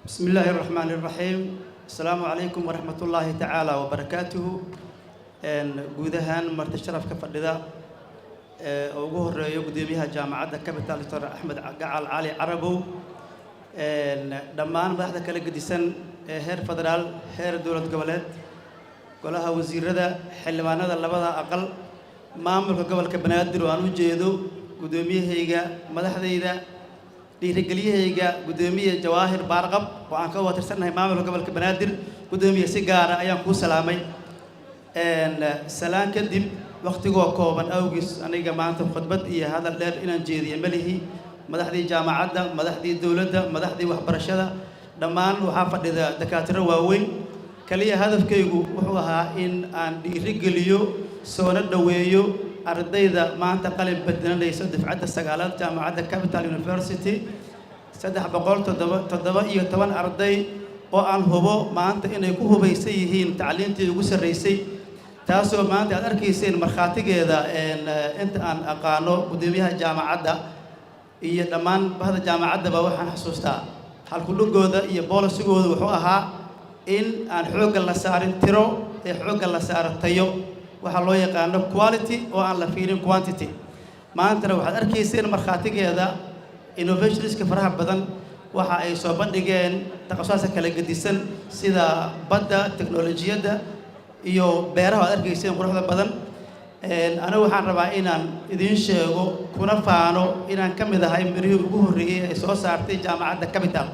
بسم الله الرحمن الرحيم. السلام عليكم ورحمة الله تعالى وبركاته. جودهان مرت الشرف كفردة وجوه الرئيو قديمها جامعة كابيتال دكتور أحمد قعال علي عربو. دمان بعد كلا قديسن هير فدرال هير دولة قبلات كلها وزير هذا حلوانا هذا لبضع أقل مامل قبل كبنادر وانو جيدو قديميه هيجا مدح ذا dhiirigeliyay heyga gudoomiye Jawaahir Baarqab waxaan ka watarsannahay maamulka gobolka Banaadir gudoomiye si gaar ah ayaan ku salaamay salaan kadib waqtigoo kooban awgis aniga maanta khudbad iyo hadal dheer inaan jeediyo malihi madaxdii jaamacadda madaxdii dawladda madaxdii waxbarashada dhammaan waxa fadhida dakaatiro waaweyn kaliya hadafkaygu wuxuu ahaa in aan dhiirigeliyo soo dhaweeyo ardayda maanta qalin badinaysa dafcadda sagaalaad jaamacadda Capital University 317 arday oo aan hubo maanta inay ku hubaysan yihiin tacliintii ugu sareysay taasoo maanta aad arkayseen marxaatigeeda inta aan aqaano gudoomiyaha jaamacadda iyo dhammaan bahda jaamacadda ba waxaan xasuustaa halku dhugooda iyo booligooda wuxuu ahaa in aan xoogga la saarin tiro ee xoogga la saaro tayo waxa loo yaqaan quality oo aan la fiirin quantity maanta waxaad arkayseen marxaatigeeda innovationska faraha badan waxa ay soo bandhigeen taqasuska kala gedisan sida badda teknolojiyada iyo beeraha aad arkayseen quruxda badan anigu waxaan rabaa inaan idin sheego kuna faano inaan ka mid ahay mirihii ugu horeeyay ee soo saartay jaamacadda Capital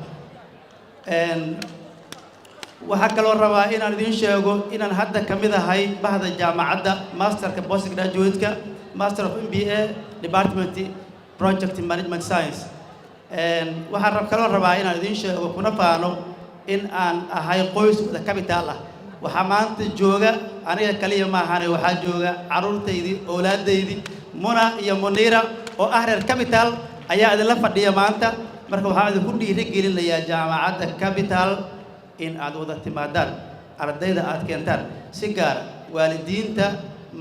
waxaa kaloo rabaa inaan idin sheego inaan hadda ka mid ahay bahda jaamacadda masterka postgraduate-ka master of MBA department project management science waxaan kaloo rabaa inaan idin sheego kuna faano in aan ahay qoys wada Capital ah waxa maanta jooga aniga kaliya ma ahan waxa jooga caruurtaydii awlaadaydii Muna iyo Munira oo ah reer Capital ayaa idin la fadhiya maanta marka waxaan idin ku dhiirigelinayaa jaamacadda Capital in aad wada timaadaan ardayda aad keentaan si gaar waalidiinta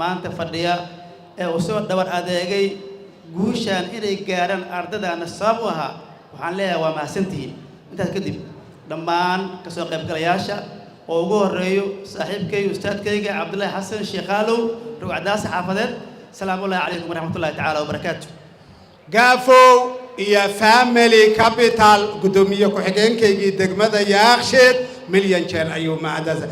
maanta fadhiya ee u soo dhabar adeegay guushan inay gaaraan ardayda sabab u ahaa waxaan leeyahay waa mahadsantihiin intaas kadib dhammaan ka soo qaybgalayaasha oo ugu horeeyo saaxiibkay ustaadkayga Cabdullaahi Xasan Sheekhaalow rugcadaas xaafadeed salaamu alaykum waraxmatullaahi ta'ala wabarakaatuh gaafo iyo family capital gudoomiye ku xigeenkaygii degmada Yaaqsheed milyan jeer ayuu maadada